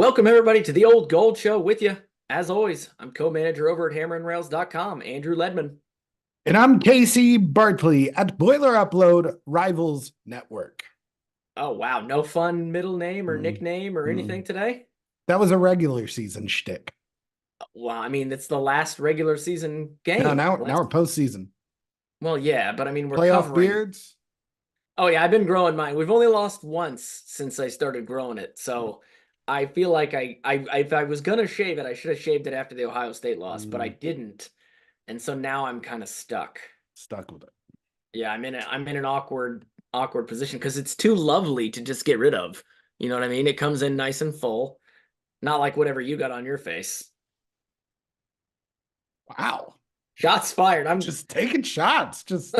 Welcome, everybody, to the Old Gold Show with you. As always, I'm co-manager over at hammerandrails.com, Andrew Ledman. And I'm Casey Bartley at Boiler Upload Rivals Network. Oh, wow. No fun middle name or nickname or anything today? That was a regular season shtick. Well, I mean, it's the last regular season game. No, now we're postseason. Well, yeah, but I mean, we're Playoff covering. beards. Oh, yeah, I've been growing mine. We've only lost once since I started growing it. So I feel like if I was going to shave it, I should have shaved it after the Ohio State loss, but I didn't. And so now I'm kind of stuck. Stuck with it. Yeah, I'm in an awkward position because it's too lovely to just get rid of. You know what I mean? It comes in nice and full, not like whatever you got on your face. Wow. Shots fired. I'm just taking shots. Just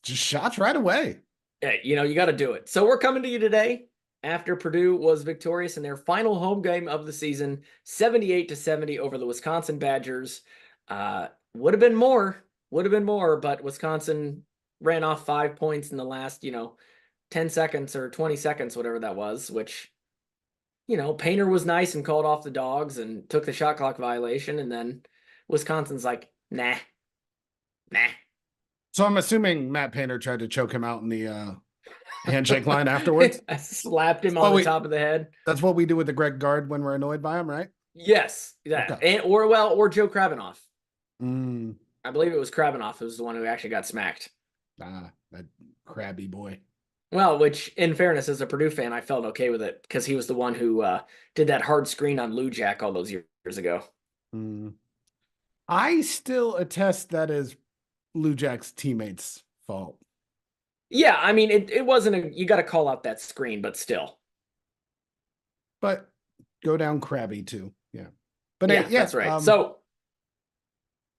shots right away. Yeah, you got to do it. So we're coming to you today after Purdue was victorious in their final home game of the season, 78-70 over the Wisconsin Badgers. Would have been more, but Wisconsin ran off 5 points in the last, 10 seconds or 20 seconds, whatever that was, which, Painter was nice and called off the dogs and took the shot clock violation. And then Wisconsin's like, nah. So I'm assuming Matt Painter tried to choke him out in the handshake line afterwards. I slapped him on the top of the head. That's what we do with the Greg Gard when we're annoyed by him, right? Yes. Yeah. Okay. Or Joe Krabinoff. I believe it was Krabinoff who was the one who actually got smacked. That crabby boy. Well, which, in fairness, as a Purdue fan, I felt okay with it because he was the one who did that hard screen on Lou Jack all those years ago. I still attest that is Lou Jack's teammates' fault. Yeah, I mean, it wasn't you got to call out that screen, but still. But go down crabby too. Yeah. But yeah, that's right. So,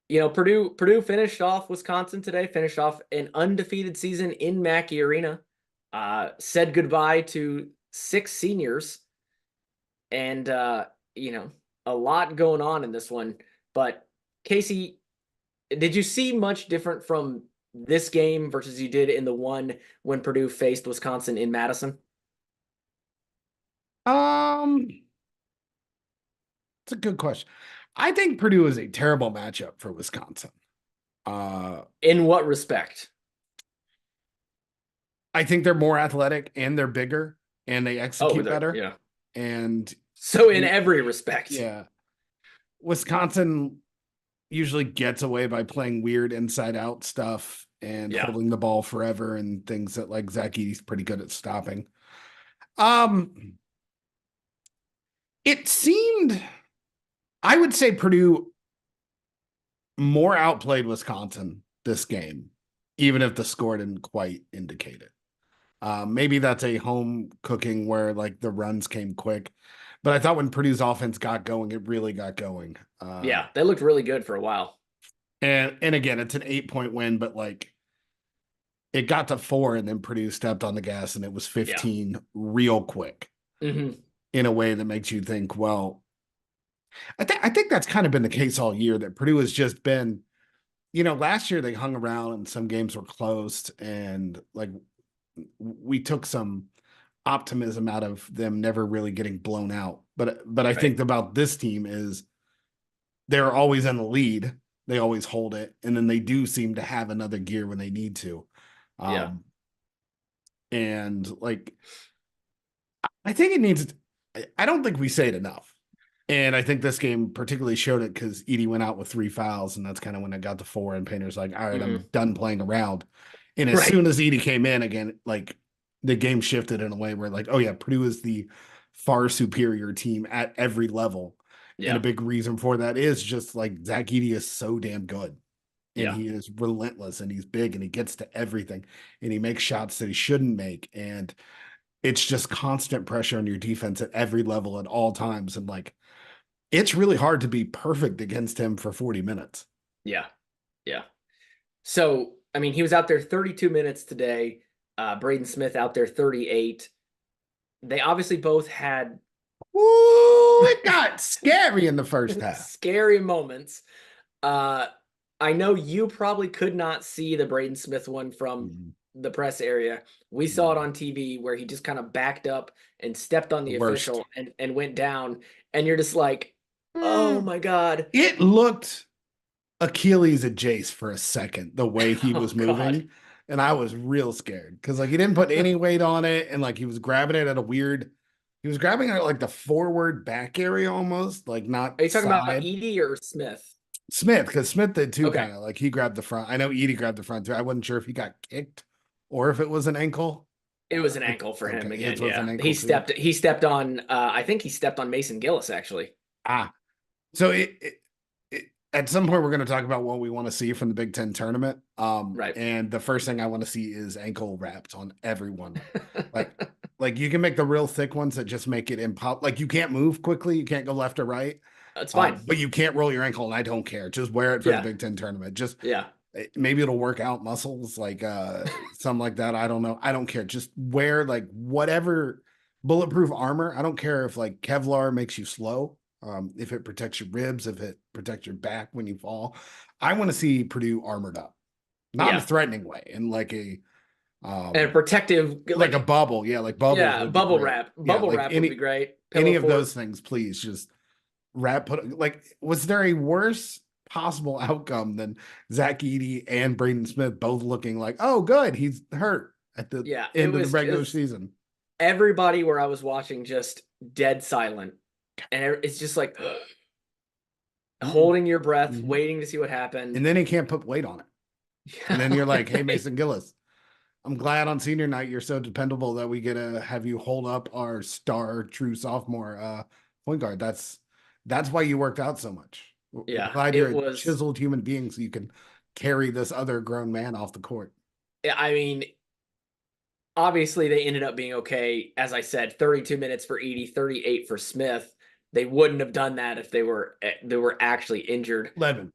Purdue finished off Wisconsin today, finished off an undefeated season in Mackey Arena. Said goodbye to 6 seniors, and a lot going on in this one. But Casey, did you see much different from this game versus you did in the one when Purdue faced Wisconsin in Madison? It's a good question. I think Purdue is a terrible matchup for Wisconsin. In what respect? I think they're more athletic and they're bigger and they execute better. Yeah. And so in every respect. Yeah. Wisconsin usually gets away by playing weird inside out stuff and holding the ball forever and things that like Zach Edey's pretty good at stopping. It seemed, I would say Purdue more outplayed Wisconsin this game, even if the score didn't quite indicate it. Maybe that's a home cooking where like the runs came quick, but I thought when Purdue's offense got going, it really got going. They looked really good for a while. And again, it's an 8-point win, but like it got to 4 and then Purdue stepped on the gas and it was 15 real quick in a way that makes you think, well, I think that's kind of been the case all year that Purdue has just been, last year they hung around and some games were close and like we took some optimism out of them never really getting blown out. But I think about this team is they're always in the lead. They always hold it. And then they do seem to have another gear when they need to. And like, I think it needs, I don't think we say it enough. And I think this game particularly showed it because Edey went out with 3 fouls and that's kind of when it got to 4 and Painter's like, all right, I'm done playing around. And as soon as Edey came in again, like the game shifted in a way where like, oh yeah, Purdue is the far superior team at every level. Yeah. And a big reason for that is just like Zach Edey is so damn good. And he is relentless and he's big and he gets to everything and he makes shots that he shouldn't make. And it's just constant pressure on your defense at every level at all times. And like, it's really hard to be perfect against him for 40 minutes. Yeah. So, I mean, he was out there 32 minutes today. Braden Smith out there 38. They obviously both had. Ooh, it got scary in the first half. Scary moments. I know you probably could not see the Braden Smith one from the press area. We saw it on TV where he just kind of backed up and stepped on The the worst. official and went down. And you're just like, oh Mm. my God. It looked Achilles adjacent for a second, the way he Oh was God. moving. And I was real scared because like he didn't put any weight on it. And like he was grabbing it at a weird, he was grabbing it at like the forward back area almost, like Are not you talking about side. Edie or Smith? Smith, because Smith did too, Okay. kind of like he grabbed the front. I know Edie grabbed the front too. I wasn't sure if he got kicked or if it was an ankle. It was an ankle for him Okay, it again. was Yeah. an ankle He too. stepped on, I think he stepped on Mason Gillis actually. Ah, so at some point we're going to talk about what we want to see from the Big Ten tournament. Right. And the first thing I want to see is ankle wraps on everyone. Like, like you can make the real thick ones that just make it impossible. Like you can't move quickly, you can't go left or right. That's fine. But you can't roll your ankle, and I don't care. Just wear it for the Yeah. Big Ten tournament. Just Yeah. maybe it'll work out muscles, like something like that. I don't know. I don't care. Just wear like whatever bulletproof armor. I don't care if like Kevlar makes you slow. If it protects your ribs, if it protects your back when you fall. I want to see Purdue armored up, not in a Yeah. threatening way, in like a And protective, like a bubble. Yeah, like bubbles yeah, would be bubble great. wrap. Yeah, Bubble like wrap would be great. any Pillow of fort. those things, please. Just like, was there a worse possible outcome than Zach Edey and Braden Smith both looking like, oh, good, he's hurt at the Yeah, end it of the was regular just season? everybody where I was watching just dead silent. And it's just like holding your breath, Mhm. waiting to see what happened. And then he can't put weight on it. And then you're like, hey, Mason Gillis, I'm glad on senior night you're so dependable that we get to have you hold up our star true sophomore point guard. That's why you worked out so much. We're Yeah, glad you're it a was. chiseled human being so you can carry this other grown man off the court. I mean, obviously they ended up being okay. As I said, 32 minutes for Edie, 38 for Smith. They wouldn't have done that if they were actually injured. Levin,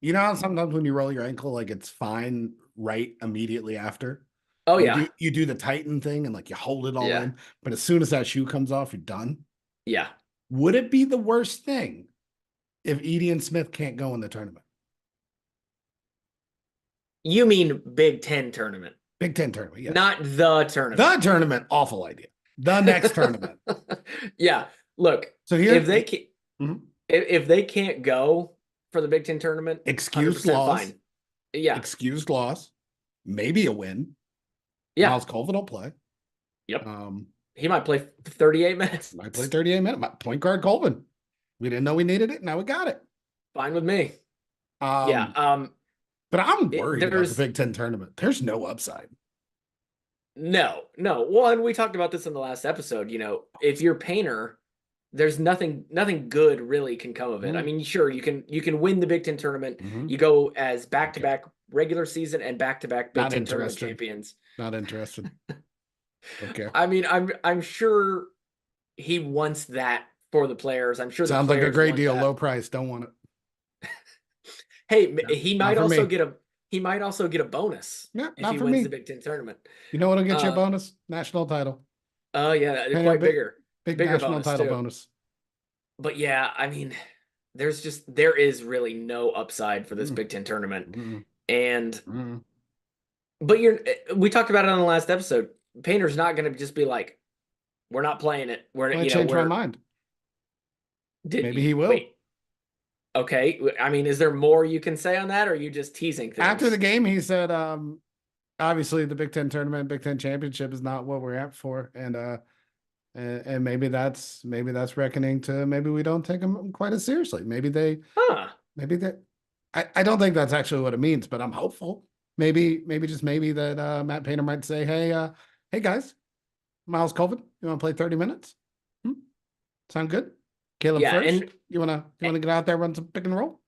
you know how sometimes when you roll your ankle, like it's fine right immediately after. Oh yeah, You do the Titan thing and like you hold it all yeah, in, but as soon as that shoe comes off, you're done. yeah. Would it be the worst thing if Edie and Smith can't go in the tournament? You mean Big Ten tournament, Big Ten tournament, yes. not the tournament. The tournament, awful idea. The next tournament. Yeah, look. So here, If they can, Mhm. if they can't go for the Big Ten tournament, Excused 100% loss. fine. Yeah, Excused loss, maybe a win. yeah. Miles Colvin will play. Yep. He might play 38 minutes. Might play 38 minutes. Point guard Colvin. We didn't know we needed it. Now we got it. Fine with me. Yeah. Yeah. But I'm worried about the There's Big Ten tournament. There's no upside. no. Well, and we talked about this in the last episode. If you're Painter, there's nothing good really can come of it. I mean, sure, you can win the Big Ten tournament. You go as back-to-back regular season and back-to-back Big Ten tournament champions. Not interested. Okay. I mean, I'm sure he wants that for the players. I'm sure Sounds like a great deal. Low price. Don't want it. Hey, he might also me. get a bonus Yeah, if not he for wins me. the Big Ten tournament. You know what'll get you a bonus? National title. Oh yeah, Hey, quite bigger. Bigger national bonus title too. bonus. But yeah, I mean, there is really no upside for this Big Ten tournament. And but we talked about it on the last episode. Painter's not going to just be like, we're not playing it. I changed my mind. Maybe he will. Wait. Okay. I mean, is there more you can say on that, or are you just teasing things? After the game, he said, obviously the Big Ten tournament, Big Ten championship is not what we're at for. And maybe that's reckoning to maybe we don't take them quite as seriously. Maybe they I don't think that's actually what it means, but I'm hopeful. Maybe that Matt Painter might say, hey guys, Miles Colvin, you want to play 30 minutes? Sound good? Caleb Yeah, first. and You wanna get out there, run some pick and roll?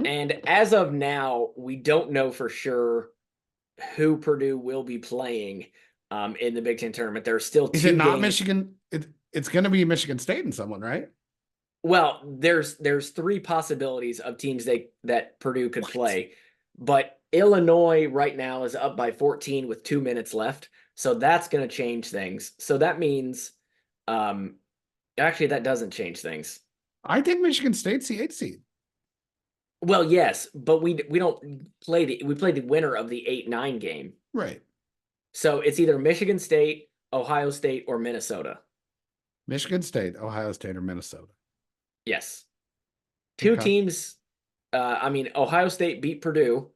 And as of now, we don't know for sure who Purdue will be playing in the Big Ten tournament. There's still Is two it not games. Michigan? It's going to be Michigan State and someone, right? Well, there's three possibilities of teams that Purdue could play, but Illinois right now is up by 14 with 2 minutes left, so that's going to change things. So that means, actually, that doesn't change things. I think Michigan State's the 8th seed. Well, yes, but we don't play we play the winner of the 8-9 game. Right. So it's either Michigan State, Ohio State, or Minnesota. Michigan State, Ohio State, or Minnesota. Yes. Two Okay. teams. I mean, Ohio State beat Purdue,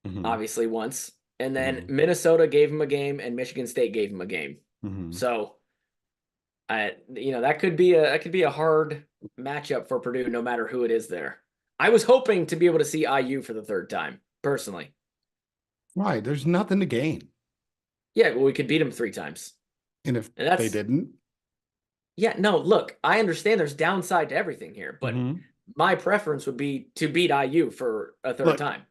Hmm. obviously, once. And then Hmm. Minnesota gave him a game and Michigan State gave him a game. Hmm. So that could be a hard matchup for Purdue, no matter who it is there. I was hoping to be able to see IU for the third time, personally. Right. There's nothing to gain. Yeah, well, we could beat them 3 times. And if And they that's didn't, yeah, no, look, I understand there's downside to everything here, but hmm my preference would be to beat IU for a third look, time.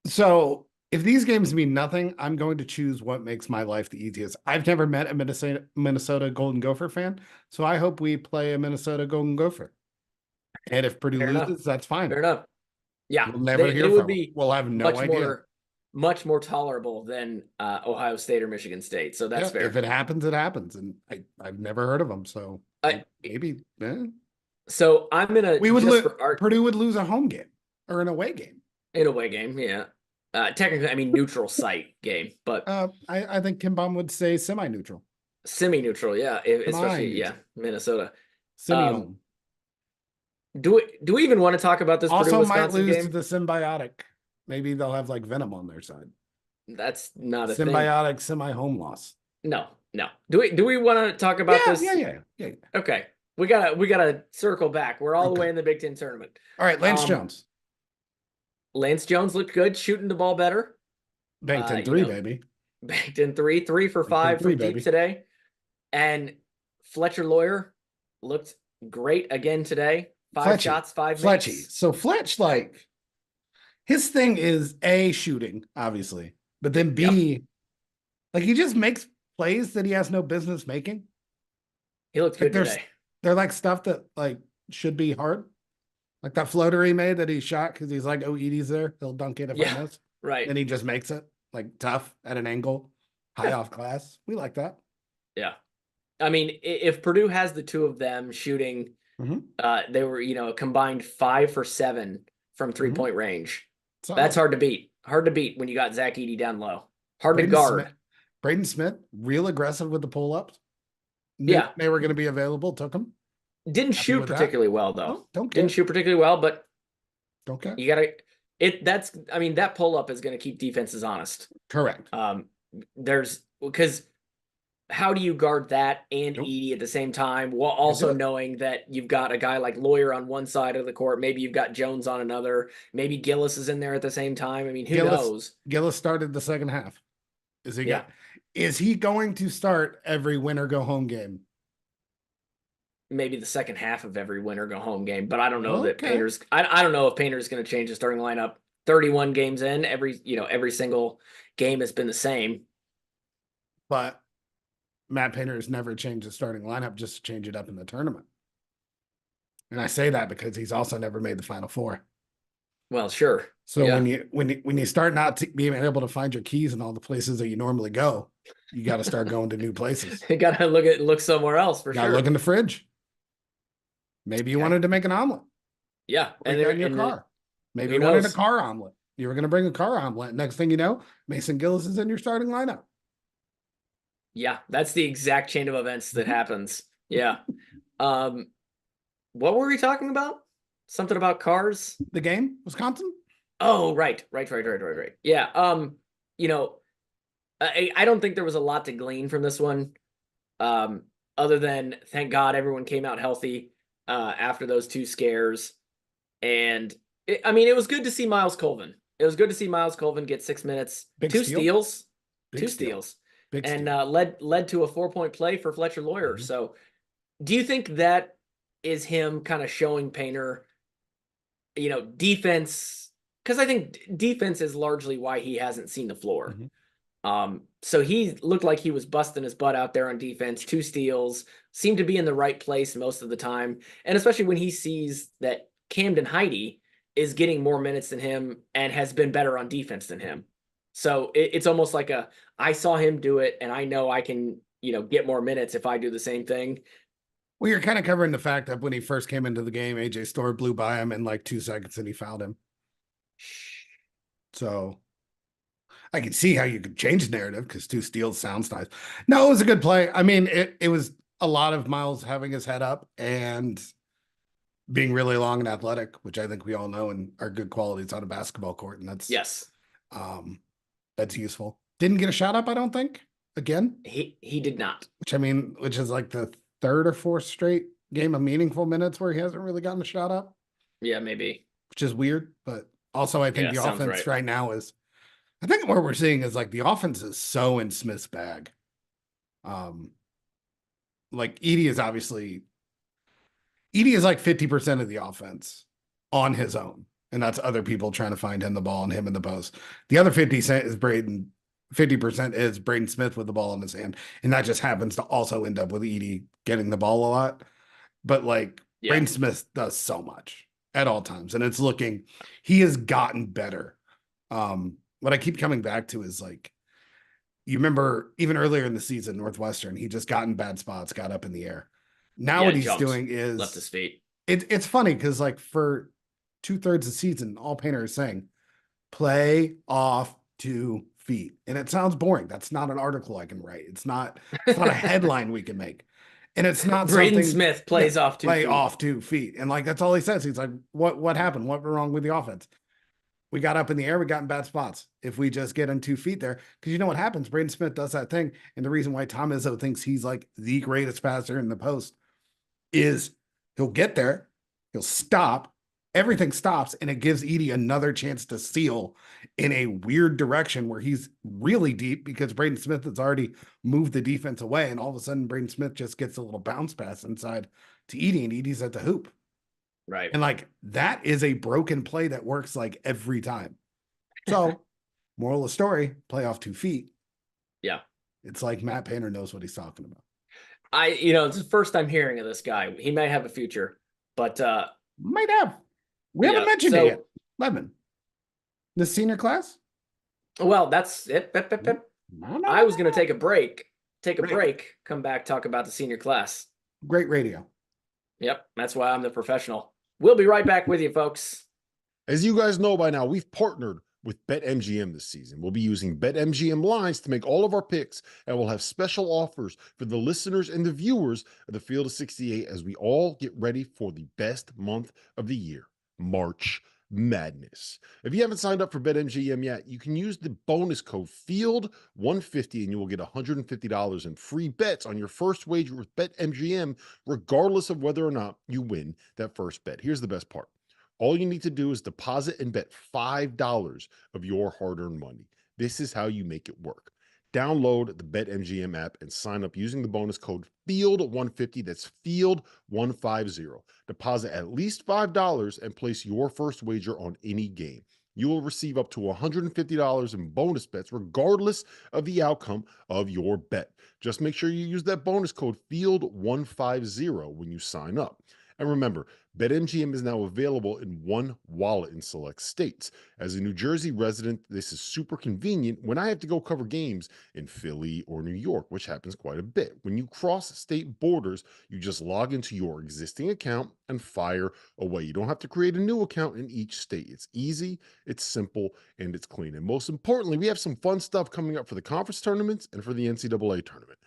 so if these games mean nothing, I'm going to choose what makes my life the easiest. I've never met a Minnesota Golden Gopher fan, so I hope we play a Minnesota Golden Gopher. And if Purdue Fair enough. loses, that's fine. Fair enough. Yeah, We'll never they hear would from them. be We'll have no idea. much more tolerable than Ohio State or Michigan State. So that's Yeah, if fair. it happens, it happens. And I've never heard of them, so I, maybe so I'm gonna we would just for art Purdue would lose a home game or an away game. in a way game, yeah. Technically, I mean neutral site game, but I think Kim Bomb would say semi-neutral. semi-neutral, yeah. Especially, yeah, Semi-neutral. Minnesota. Um, Semi-home. do we even want to talk about this Purdue Also might Wisconsin lose to game? the symbiotic. Maybe they'll have like Venom on their side. That's not a thing. Symbiotic semi-home loss. No, no. Do we want to talk about Yeah, this? yeah. Okay. We gotta circle back. We're all the Okay. way in the Big Ten tournament. All right, Lance Jones. Lance Jones looked good, shooting the ball better. Banked in You three, know, baby. banked in three for Banked in 5 three, from deep baby. today. And Fletcher Lawyer looked great again today. 5 shots, 5 Fletchy. makes. So Fletch, like, his thing is A, shooting, obviously, but then B, Yep. like, he just makes plays that he has no business making. He looked Like, good today. they're like stuff that, like, should be hard. Like that floater he made that he shot because he's like, oh, Edie's there. He'll dunk it if I miss. Right. And he just makes it, like, tough at an angle, high off glass. We like that. Yeah. I mean, if Purdue has the two of them shooting, they were, a combined 5 for 7 from 3-point range. That's hard to beat. Hard to beat when you got Zach Edey down low. Hard to guard. Braden Smith, real aggressive with the pull-ups. Yeah. They were going to be available, took them. Didn't shoot particularly well, though. Don't care. Didn't shoot particularly well, but don't care. You gotta that pull-up is gonna keep defenses honest. Correct. Because how do you guard that and Edey at the same time while also knowing that you've got a guy like Lawyer on one side of the court, maybe you've got Jones on another, maybe Gillis is in there at the same time. I mean, who knows? Gillis started the second half. Is he going to start every win or go home game? Maybe the second half of every win or go home game, but I don't know that Painter's I don't know if Painter's going to change the starting lineup 31 games in. Every single game has been the same. But Matt Painter has never changed the starting lineup just to change it up in the tournament. And I say that because he's also never made the Final Four. Well, sure. So when you start not being able to find your keys in all the places that you normally go, you got to start going to new places. You got to look somewhere else for sure. Look in the fridge. Maybe you wanted to make an omelet. Yeah, and in your car. Maybe you wanted a car omelet. You were going to bring a car omelet. Next thing you know, Mason Gillis is in your starting lineup. Yeah, that's the exact chain of events that happens. Yeah. What were we talking about? Something about cars? The game, Wisconsin? Oh, right. Yeah. I don't think there was a lot to glean from this one. Other than thank God everyone came out healthy after those 2 scares. And it was good to see Miles Colvin. It was good to see Miles Colvin get 6 minutes, 2 steals, and led to a 4-point play for Fletcher Lawyer. Mm-hmm. So do you think that is him kind of showing Painter, defense? Because I think defense is largely why he hasn't seen the floor. Mm-hmm. So he looked like he was busting his butt out there on defense, 2 steals, seemed to be in the right place most of the time. And especially when he sees that Camden Heide is getting more minutes than him and has been better on defense than him. So it's almost like I saw him do it and I know I can, get more minutes if I do the same thing. Well, you're kind of covering the fact that when he first came into the game, AJ Storr blew by him in like 2 seconds and he fouled him. So I can see how you could change the narrative because 2 steals sounds nice. No, it was a good play. I mean, it was a lot of Miles having his head up and being really long and athletic, which I think we all know and are good qualities on a basketball court. And Yes, um that's useful. Didn't get a shot up, I don't think, again. he did not. Which is like the third or fourth straight game of meaningful minutes where he hasn't really gotten a shot up, Yeah, maybe. which is weird. But also, I think Yeah, the sounds offense right. right now is, I think what we're seeing is like the offense is so in Smith's bag. Um, like Edie is like 50% of the offense on his own. And that's other people trying to find him the ball and him in the post. The other 50% is 50% is Braden Smith with the ball in his hand. And that just happens to also end up with Edie getting the ball a lot. But like Yeah. Braden Smith does so much at all times. And he has gotten better. What I keep coming back to is like, you remember even earlier in the season, Northwestern, he just got in bad spots, got up in the air. Now Yeah, what he's jumped. doing Left is his feet. it's funny because like for 2/3 of the season, all Painter is saying, play off 2 feet. And it sounds boring. That's not an article I can write. It's not a headline we can make. And it's not Braden something, Smith yeah, plays off two play feet. off 2 feet. And like that's all he says. He's like, what happened? What went wrong with the offense? We got up in the air, we got in bad spots. If we just get in 2 feet there, because you know what happens? Braden Smith does that thing. And the reason why Tom Izzo thinks he's like the greatest passer in the post is he'll get there, he'll stop, everything stops, and it gives Edie another chance to seal in a weird direction where he's really deep because Braden Smith has already moved the defense away. And all of a sudden, Braden Smith just gets a little bounce pass inside to Edie, and Edie's at the hoop. Right. And like that is a broken play that works like every time. So, moral of the story, play off 2 feet. Yeah. It's like Matt Painter knows what he's talking about. It's the first time hearing of this guy. He may have a future, but Might have. We haven't yeah. mentioned it yet. Lemon. The senior class? Well, that's it. No, I was going to take a break, Great. come back, talk about the senior class. Great radio. Yep. That's why I'm the professional. We'll be right back with you, folks. As you guys know by now, we've partnered with BetMGM this season. We'll be using BetMGM lines to make all of our picks, and we'll have special offers for the listeners and the viewers of the Field of 68 as we all get ready for the best month of the year, March Madness. If you haven't signed up for BetMGM yet, you can use the bonus code FIELD150 and you will get $150 in free bets on your first wager with BetMGM, regardless of whether or not you win that first bet. Here's the best part. All you need to do is deposit and bet $5 of your hard-earned money. This is how you make it work. Download the BetMGM app and sign up using the bonus code FIELD150. That's FIELD150. Deposit at least $5 and place your first wager on any game. You will receive up to $150 in bonus bets, regardless of the outcome of your bet. Just make sure you use that bonus code FIELD150 when you sign up. And remember, BetMGM is now available in one wallet in select states. As a New Jersey resident, this is super convenient when I have to go cover games in Philly or New York, which happens quite a bit. When you cross state borders, you just log into your existing account and fire away. You don't have to create a new account in each state. It's easy, it's simple, and it's clean. And most importantly, we have some fun stuff coming up for the conference tournaments and for the NCAA tournament.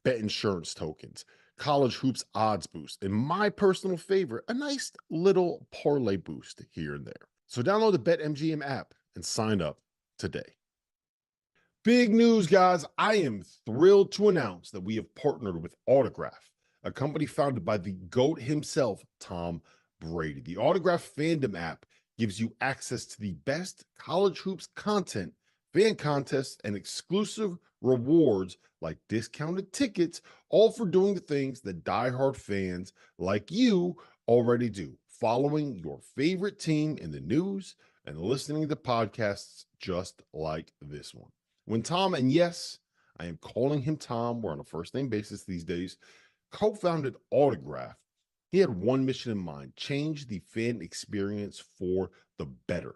Bet insurance tokens, college hoops odds boost, and my personal favorite, a nice little parlay boost here and there. So download the BetMGM app and sign up today. Big news, guys. I am thrilled to announce that we have partnered with Autograph, a company founded by the GOAT himself, Tom Brady. The Autograph fandom app gives you access to the best college hoops content, fan contests, and exclusive rewards like discounted tickets, all for doing the things that diehard fans like you already do, following your favorite team in the news and listening to podcasts just like this one. When Tom, and yes, I am calling him Tom, we're on a first name basis these days, co-founded Autograph, he had one mission in mind: change the fan experience for the better.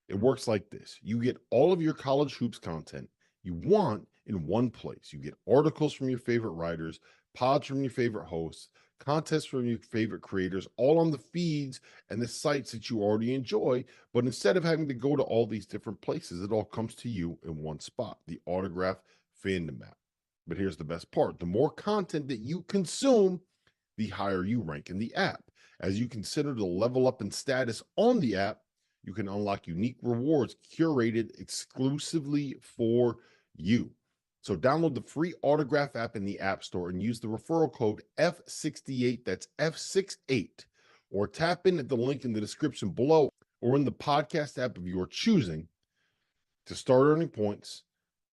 It works like this. You get all of your college hoops content you want in one place. You get articles from your favorite writers, pods from your favorite hosts, contests from your favorite creators, all on the feeds and the sites that you already enjoy. But instead of having to go to all these different places, it all comes to you in one spot, the Autograph Fandom app. But here's the best part. The more content that you consume, the higher you rank in the app. As you consider the level up in status on the app, you can unlock unique rewards curated exclusively for you. So download the free Autograph app in the App Store and use the referral code F68, that's F68, or tap in at the link in the description below or in the podcast app of your choosing to start earning points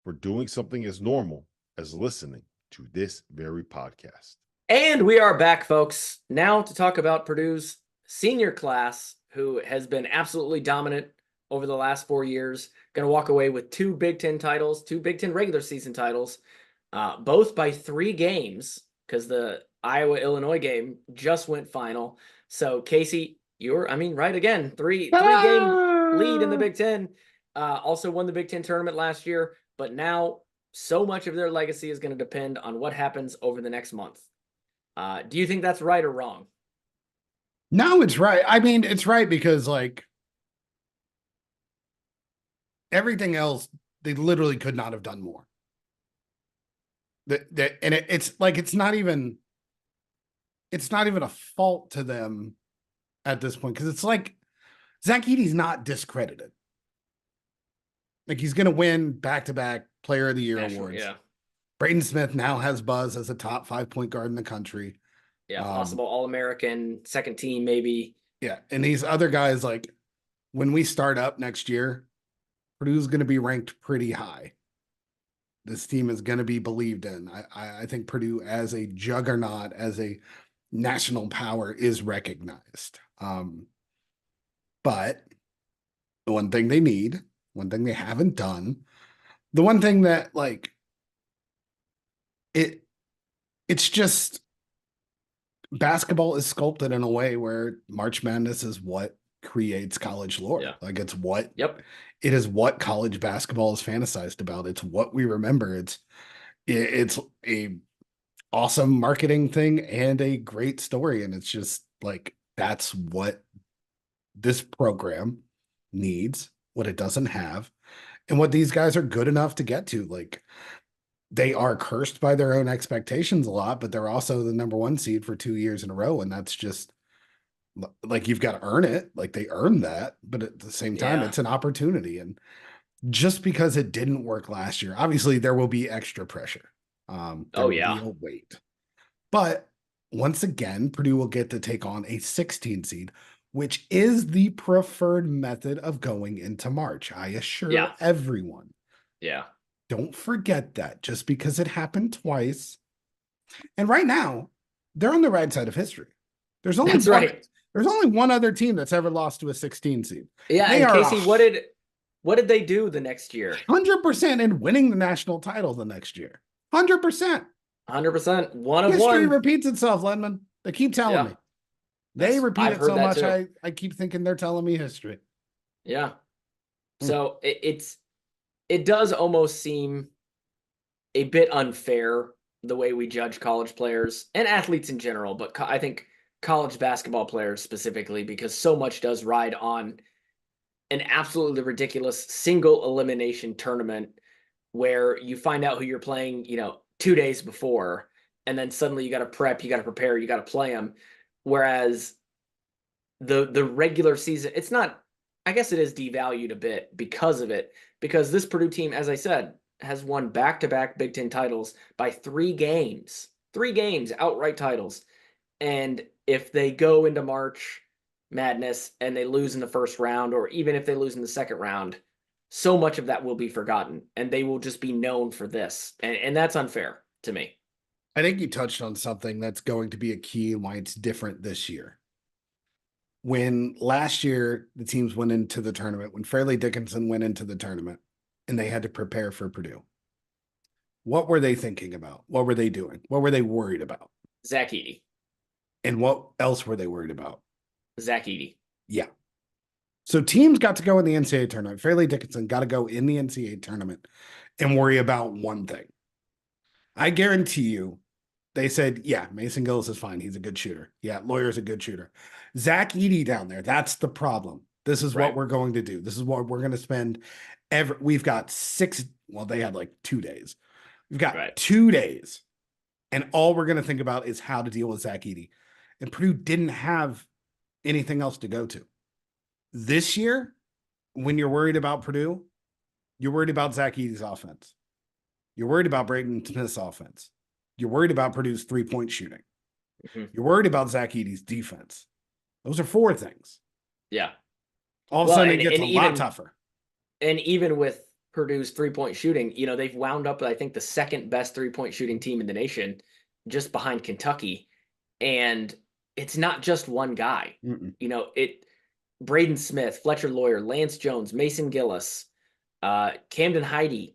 for doing something as normal as listening to this very podcast. And we are back, folks, now to talk about Purdue's senior class, who has been absolutely dominant over the last 4 years. Going to walk away with 2 Big Ten titles, 2 Big Ten regular season titles, both by 3 games, because the Iowa-Illinois game just went final. So, Casey, right again, three-game lead in the Big Ten. Also won the Big Ten tournament last year, but now so much of their legacy is going to depend on what happens over the next month. Do you think that's right or wrong? No, it's right. I mean, it's right because like everything else, they literally could not have done more. It's not even a fault to them at this point, because it's like Zach Edey's not discredited. Like, he's going to win back-to-back Player of the Year awards. Yeah. Braden Smith now has buzz as a top 5-point guard in the country. Yeah, possible All-American, second team maybe. Yeah, and these other guys, like, when we start up next year, Purdue's going to be ranked pretty high. This team is going to be believed in. I think Purdue as a juggernaut, as a national power, is recognized. But the one thing they need, one thing they haven't done, the one thing that, like, it's just basketball is sculpted in a way where March Madness is what creates college lore. Yeah. Like, it's what Yep. It is what college basketball is fantasized about. It's what we remember. It's a awesome marketing thing and a great story. And it's just like, that's what this program needs, what it doesn't have, and what these guys are good enough to get to. Like, they are cursed by their own expectations a lot, but they're also the number 1 seed for 2 years in a row. And that's just like, you've got to earn it. Like, they earned that, but at the same time, it's an opportunity. And just because it didn't work last year, obviously there will be extra pressure. There will be a weight. But once again, Purdue will get to take on a 16 seed, which is the preferred method of going into March. I assure everyone. Yeah. Don't forget that, just because it happened twice. And right now, they're on the right side of history. There's only There's only one other team that's ever lost to a 16 seed. Yeah, and Casey, what did they do the next year? 100% in winning the national title the next year. 100%. 100%. One of History one. repeats itself, Ledman. They keep telling me. They repeat it so much, I keep thinking they're telling me history. Yeah. So it does almost seem a bit unfair the way we judge college players and athletes in general, but I think college basketball players specifically, because so much does ride on an absolutely ridiculous single elimination tournament where you find out who you're playing, 2 days before, and then suddenly you got to prep, you got to prepare, you got to play them. Whereas the regular season, it's not, I guess it is devalued a bit because of it, because this Purdue team, as I said, has won back-to-back Big Ten titles by 3 games, outright titles. And if they go into March Madness and they lose in the first round, or even if they lose in the second round, so much of that will be forgotten and they will just be known for this. And that's unfair to me. I think you touched on something that's going to be a key and why it's different this year. When last year the teams went into the tournament, when Fairleigh Dickinson went into the tournament and they had to prepare for Purdue, what were they thinking about? What were they doing? What were they worried about? Zach Edey. And what else were they worried about? Zach Edey. Yeah. So teams got to go in the NCAA tournament. Fairleigh Dickinson got to go in the NCAA tournament and worry about one thing. I guarantee you They said, yeah, Mason Gillis is fine. He's a good shooter. Yeah, Lawyer's a good shooter. Zach Edey down there, that's the problem. This is what Right. we're going to do. This is what we're going to spend we've got 6, well, they had like 2 days. We've got Right. 2 days. And all we're going to think about is how to deal with Zach Edey. And Purdue didn't have anything else to go to. This year, when you're worried about Purdue, you're worried about Zach Edey's offense. You're worried about Braden Smith's offense. You're worried about Purdue's 3-point shooting. Mhm. You're worried about Zach Edey's defense. Those are 4 things. Yeah. All of a Well, sudden, and- it gets and a even- lot tougher. And even with Purdue's 3-point shooting, they've wound up, I think, the second best 3-point shooting team in the nation, just behind Kentucky. And it's not just one guy. Mm-mm. Braden Smith, Fletcher Lawyer, Lance Jones, Mason Gillis, Camden Heide,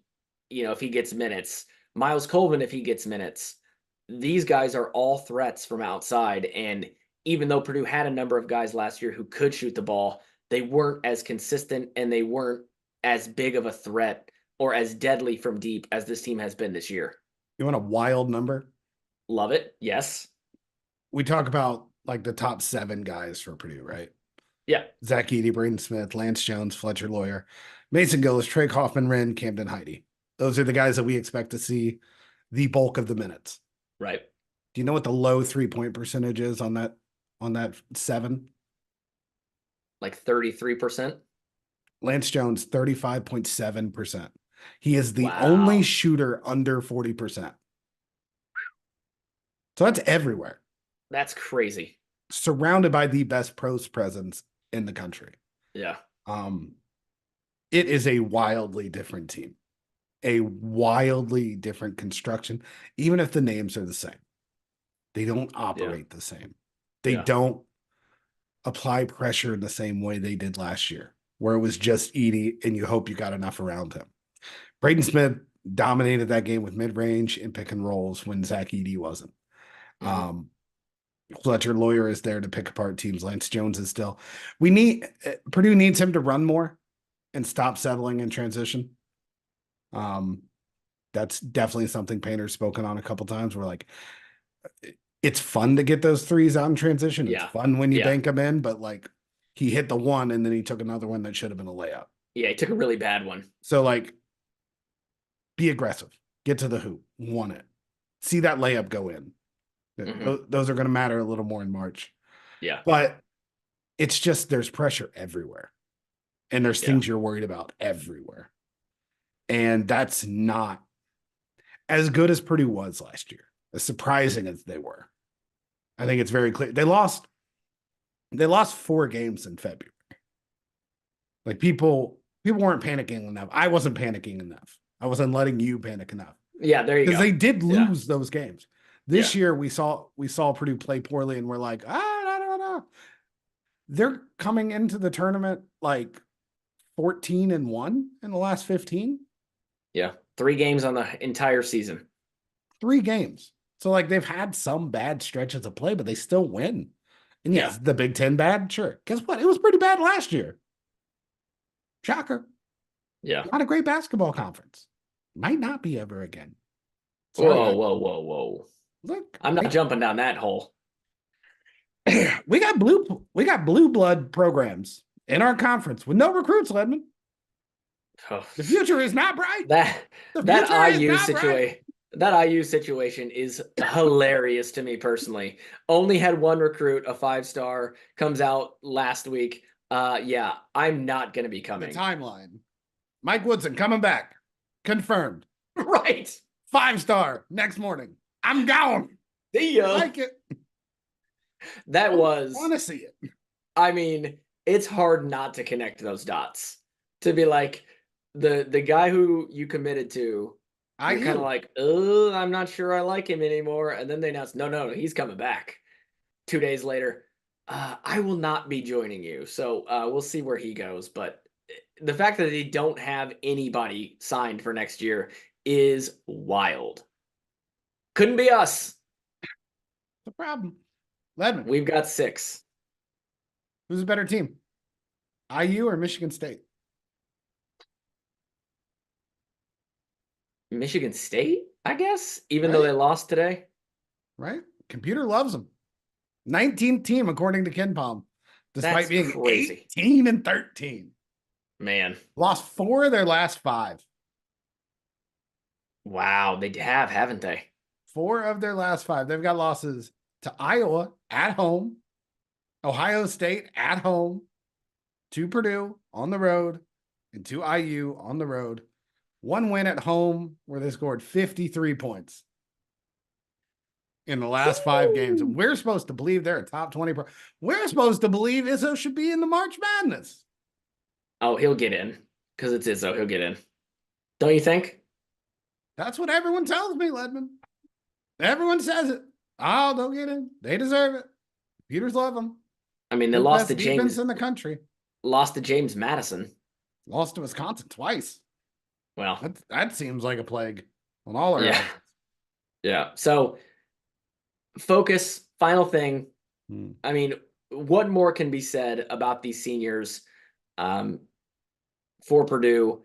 if he gets minutes, Miles Colvin, if he gets minutes. These guys are all threats from outside. And even though Purdue had a number of guys last year who could shoot the ball, they weren't as consistent and they weren't as big of a threat or as deadly from deep as this team has been this year. You want a wild number? Love it. Yes. We talk about like the top 7 guys for Purdue, right? Yeah. Zach Edey, Braden Smith, Lance Jones, Fletcher Lawyer, Mason Gillis, Trey Kaufman-Renn, Camden Heide. Those are the guys that we expect to see the bulk of the minutes. Right. Do you know what the low 3-point percentage is on that 7? Like 33%. Lance Jones, 35.7%. He is the Wow. only shooter under 40%. So that's everywhere. That's crazy. Surrounded by the best pros presence in the country. Yeah. It is a wildly different team, a wildly different construction, even if the names are the same. They don't operate the same. They don't apply pressure in the same way they did last year, where it was just Edey and you hope you got enough around him. Braden Smith dominated that game with mid-range and pick and rolls when Zach Edey wasn't. Mm-hmm. Fletcher Lawyer is there to pick apart teams. Lance Jones is still. Purdue needs him to run more and stop settling in transition. That's definitely something Painter's spoken on a couple times. We're like, it's fun to get those threes out in transition. It's fun when you bank them in, but like he hit the one and then he took another one that should have been a layup. Yeah, he took a really bad one. So like, be aggressive, get to the hoop, want it, see that layup go in. Mm-hmm. Those are going to matter a little more in March. Yeah. But it's just there's pressure everywhere. And there's things you're worried about everywhere. And that's not as good as Purdue was last year, as surprising as they were. I think it's very clear. They lost 4 games in February. Like people weren't panicking enough. I wasn't panicking enough. I wasn't letting you panic enough. Yeah, there you go. Because they did lose those games. This year we saw Purdue play poorly and we're like, no. They're coming into the tournament like 14-1 in the last 15. Yeah. 3 games on the entire season. 3 games. So like they've had some bad stretches of play, but they still win. And yes, the Big Ten bad, sure. Guess what? It was pretty bad last year. Shocker. Yeah. Not a great basketball conference. Might not be ever again. Sorry, whoa. Look, I'm not jumping down that hole. We got blue blood programs in our conference with no recruits, Ledman. Oh. The future is not bright. That IU situation is hilarious to me personally. Only had 1 recruit, a 5-star, comes out last week. I'm not going to be coming. The timeline. Mike Woodson coming back. Confirmed. Right. 5-star next morning. I'm gone. See ya. Like it. That was. I want to see it. I mean, it's hard not to connect those dots. To be like the guy who you committed to. You're kind of like, I'm not sure I like him anymore. And then they announced, no, he's coming back. 2 days later, I will not be joining you. So we'll see where he goes. But the fact that they don't have anybody signed for next year is wild. Couldn't be us. The problem. Ledman. We've got 6. Who's a better team? IU or Michigan State? Michigan State, I guess, even though they lost today. right? Computer loves them. 19th team, according to KenPom, despite That's being crazy. 18-13. Man. Lost 4 of their last 5. Wow, they have, haven't they? 4 of their last 5. They've got losses to Iowa at home, Ohio State at home, to Purdue on the road, and to IU on the road. 1 win at home where they scored 53 points in the last 5 games. And we're supposed to believe they're a top 20. We're supposed to believe Izzo should be in the March Madness. Oh, he'll get in because it's Izzo. He'll get in. Don't you think? That's what everyone tells me, Ledman. Everyone says it. Oh, they'll get in. They deserve it. Computers love them. I mean, they The lost best to defense James in the country. Lost to James Madison. Lost to Wisconsin twice. Well, that seems like a plague on all our yeah. Yeah. So focus, final thing. I mean, what more can be said about these seniors for Purdue,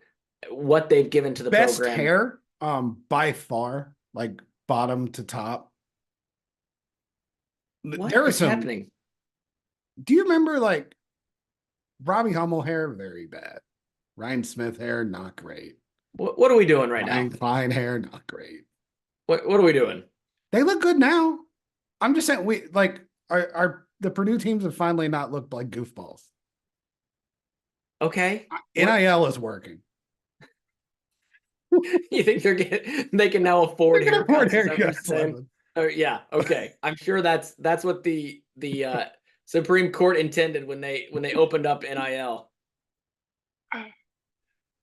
what they've given to the best program? Hair by far, like bottom to top. What there is some happening? Do you remember like Robbie Hummel hair? Very bad. Ryan Smith hair, not great. What are we doing right Ryan now? Klein hair, not great. What are we doing? They look good now. I'm just saying we like our the Purdue teams have finally not looked like goofballs. Okay. NIL is working. You think they can now afford haircuts? haircuts. Yeah. Okay. I'm sure that's what the Supreme Court intended when they opened up NIL.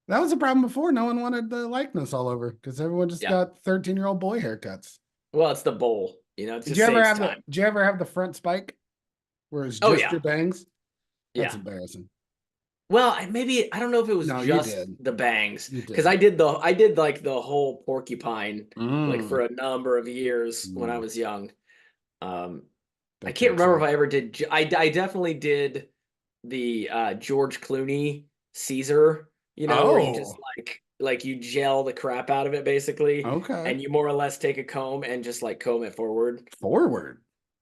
That was a problem before. No one wanted the likeness all over because everyone just got 13-year-old boy haircuts. Well, it's the bowl. You know, did you ever have the front spike where it's just your bangs? That's embarrassing. Well, I don't know if it was just the bangs because I did like the whole porcupine like for a number of years when I was young. I can't remember if I ever did. I definitely did the George Clooney Caesar. You know, where you just like you gel the crap out of it basically. Okay. And you more or less take a comb and just like comb it forward.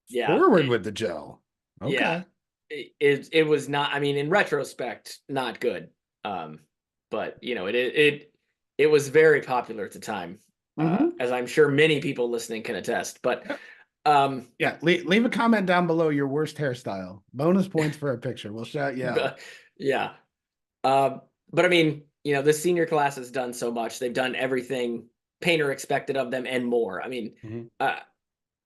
Yeah. Forward with the gel. Okay. Yeah. It was not, I mean, in retrospect, not good. But you know, it was very popular at the time. As I'm sure many people listening can attest. But leave a comment down below your worst hairstyle. Bonus points for a picture. We'll shout you out. Yeah. But I mean, you know, the senior class has done so much. They've done everything Painter expected of them and more. I mean,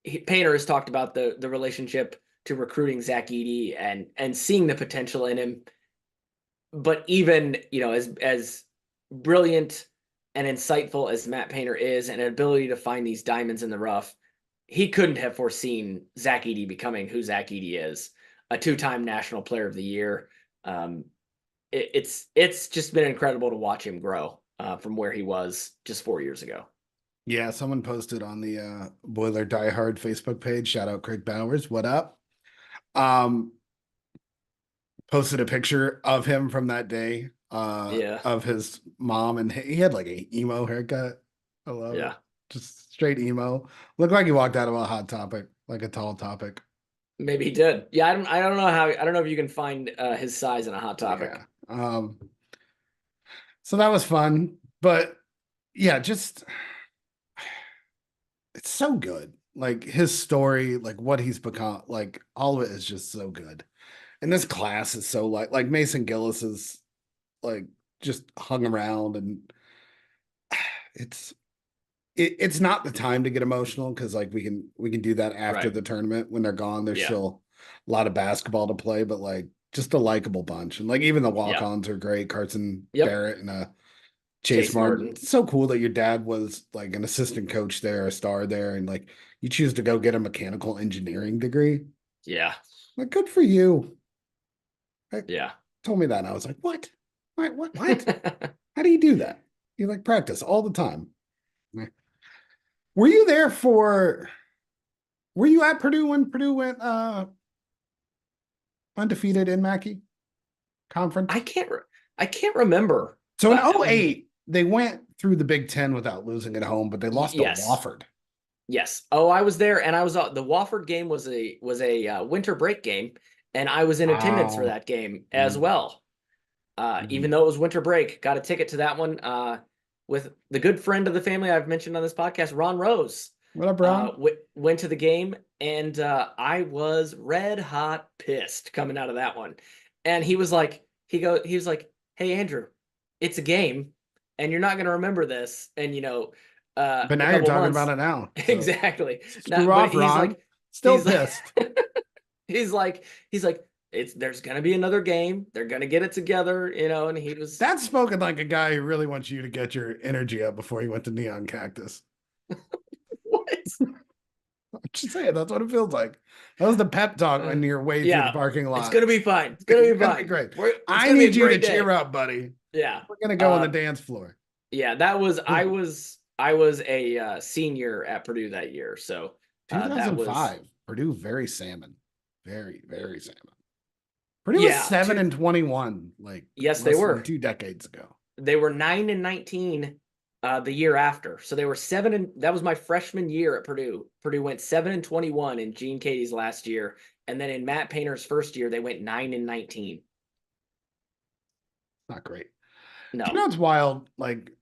Painter has talked about the relationship to recruiting Zach Edey and seeing the potential in him. But even, you know, as brilliant and insightful as Matt Painter is and an ability to find these diamonds in the rough, he couldn't have foreseen Zach Edey becoming who Zach Edey is, a 2-time National Player of the Year. It's just been incredible to watch him grow from where he was just 4 years ago. Yeah, someone posted on the Boiler Die Hard Facebook page. Shout out Craig Bowers. What up? Posted a picture of him from that day. Of his mom, and he had like a emo haircut. I love it. Just straight emo. Looked like he walked out of a Hot Topic, like a Tall Topic. Maybe he did. Yeah, I don't know if you can find his size in a Hot Topic. Yeah. So that was fun, but yeah, just it's so good. Like his story, like what he's become, like all of it is just so good. And this class is so like Mason Gillis is like just hung around, and it's not the time to get emotional because like we can do that after the tournament when they're gone. There's still a lot of basketball to play, but like just a likable bunch. And like even the walk-ons are great. Carson Barrett and Chase Martin. It's so cool that your dad was like an assistant coach there, a star there, and like you choose to go get a mechanical engineering degree. Yeah. Like good for you. Yeah. Told me that and I was like, what? What? How do you do that? You like practice all the time. Were you at Purdue when Purdue went undefeated in Mackey Conference? I can't remember. So in 08, they went through the Big Ten without losing at home, but they lost to Wofford. Yes. Oh, I was there, and I was the Wofford game was a winter break game, and I was in attendance for Wow. that game as Mhm. well. Even though it was winter break, got a ticket to that one with the good friend of the family I've mentioned on this podcast, Ron Rose. What up, Ron? Went to the game, and I was red hot pissed coming out of that one. And he was like, he was like, "Hey Andrew, it's a game, and you're not going to remember this." And But a now you're couple talking months, about it now. So exactly. screw But off, Ron. Still he's pissed. he's like, there's gonna be another game. They're gonna get it together, and he was That's spoken like a guy who really wants you to get your energy up before he went to Neon Cactus. what? I'm just saying, that's what it feels like. That was the pep talk when you're way through the Yeah, parking lot. it's gonna be fine. It's gonna be fine. Great. It's I gonna be a need you to great day. cheer up, buddy. Yeah, We're gonna go on the dance floor. Yeah, I was a senior at Purdue that year, so that 2005. was Purdue, very salmon. Very, very salmon. Purdue was yeah. 7-21, like Yes, they less than were. 2 decades ago. They were 9-19 the year after, so they were that was my freshman year at Purdue. Purdue went 7-21 in Gene Katie's last year, and then in Matt Painter's first year, they went 9-19. Not great. No, You know, it's wild. Like,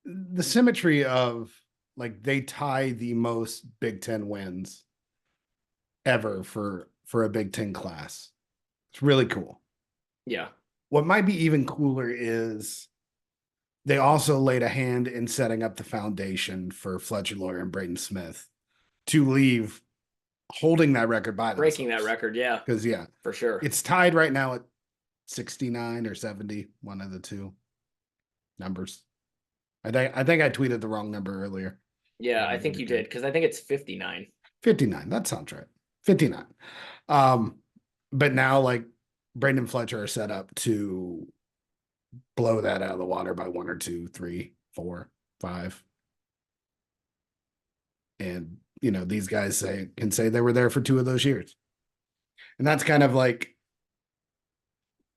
the symmetry of like they tie the most Big Ten wins ever for a Big Ten class. It's really cool. yeah, What might be even cooler is they also laid a hand in setting up the foundation for Fletcher Lawyer and Braden Smith to leave holding that record by themselves. breaking that record, yeah, Because for sure. it's tied right now at 69 or 70, one of the two numbers. I think I tweeted the wrong number earlier. Yeah, I think you did, because I think it's 59. 59. That sounds right. 59. But now like Braden and Fletcher are set up to blow that out of the water by 1 or 2, 3, 4, 5. And these guys can say they were there for 2 of those years. And that's kind of like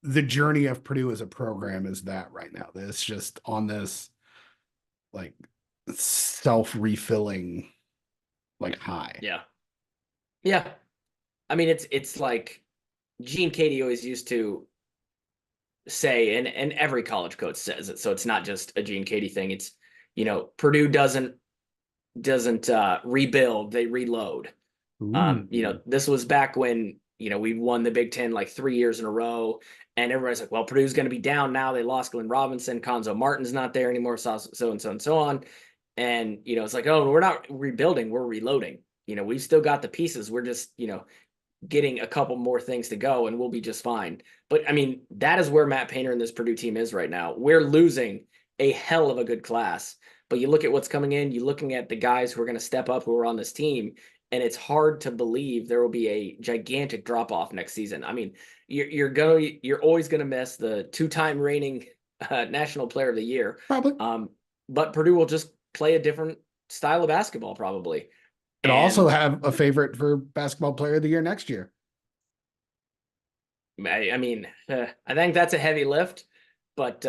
the journey of Purdue as a program is that right now. It's just on this like self-refilling like high. Yeah. Yeah. I mean, it's like Gene Katie always used to say, and every college coach says it, so it's not just a Gene Katie thing. It's, Purdue doesn't rebuild, they reload. This was back when, we won the Big Ten like 3 years in a row, and everybody's like, well, Purdue's going to be down now. They lost Glenn Robinson, Konzo Martin's not there anymore, so and so and so on. And, it's like, oh, we're not rebuilding, we're reloading. We've still got the pieces. We're just, getting a couple more things to go, and we'll be just fine. But I mean, that is where Matt Painter and this Purdue team is right now. We're losing a hell of a good class, but you look at what's coming in, you're looking at the guys who are going to step up, who are on this team, and it's hard to believe there will be a gigantic drop off next season. I mean, you're always going to miss the 2-time reigning National Player of the Year, Probably. but Purdue will just play a different style of basketball probably. And also have a favorite for basketball player of the year next year. I mean, I think that's a heavy lift, but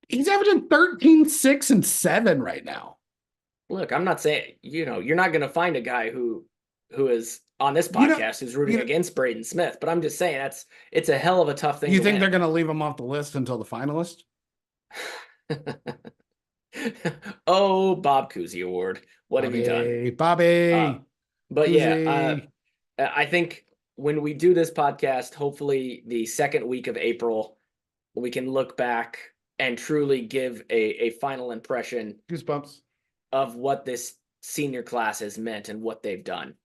he's averaging 13, 6, and 7 right now. Look, I'm not saying, you're not going to find a guy who is on this podcast who's rooting against Braden Smith, but I'm just saying it's a hell of a tough thing. You think they're going to leave him off the list until the finalist? Oh, Bob Cousy Award. What have you done? Bobby. But yeah, I think when we do this podcast, hopefully the second week of April, we can look back and truly give a final impression Goosebumps of what this senior class has meant and what they've done.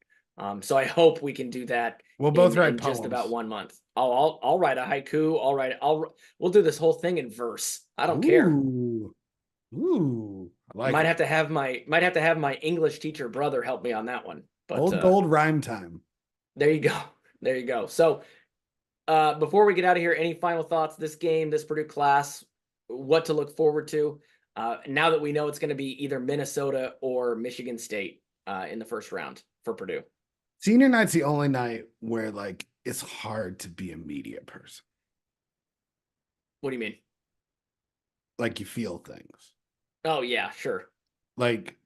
So I hope we can do that. We'll both write in poems. Just about 1 month. I'll write a haiku. We'll do this whole thing in verse. I don't care. Ooh, I like might have to have my English teacher brother help me on that one. But old gold rhyme time. There you go. So before we get out of here, any final thoughts? This game, this Purdue class, what to look forward to? Now that we know it's going to be either Minnesota or Michigan State in the first round for Purdue. Senior night's the only night where like it's hard to be a media person. What do you mean? Like you feel things. Oh yeah, sure. Like,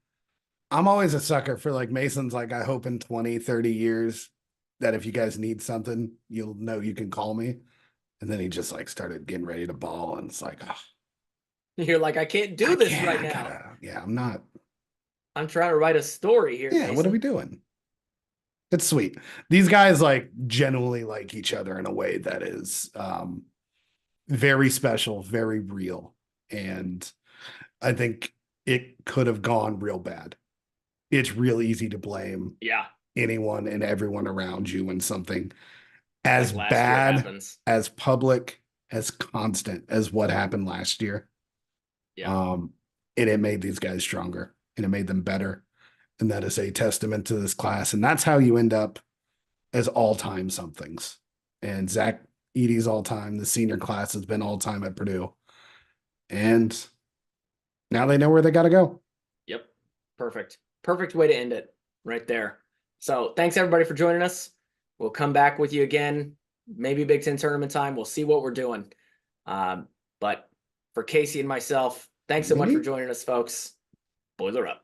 I'm always a sucker for like Mason's like, I hope in 20, 30 years that if you guys need something, you'll know you can call me. And then he just like started getting ready to ball. And it's like, oh, You're like, I can't do this right now. I'm not. I'm trying to write a story here. Yeah, what are we doing? It's sweet. These guys like genuinely like each other in a way that is very special, very real. And I think it could have gone real bad. It's real easy to blame anyone and everyone around you when something as like bad, as public, as constant as what happened last year. Yeah. And it made these guys stronger and it made them better. And that is a testament to this class. And that's how you end up as all-time somethings. And Zach Edey's all-time, the senior class has been all-time at Purdue. And now they know where they got to go. Yep. Perfect. Perfect way to end it right there. So thanks everybody for joining us. We'll come back with you again, maybe Big Ten tournament time. We'll see what we're doing. But for Casey and myself, thanks so much for joining us, folks. Boiler up.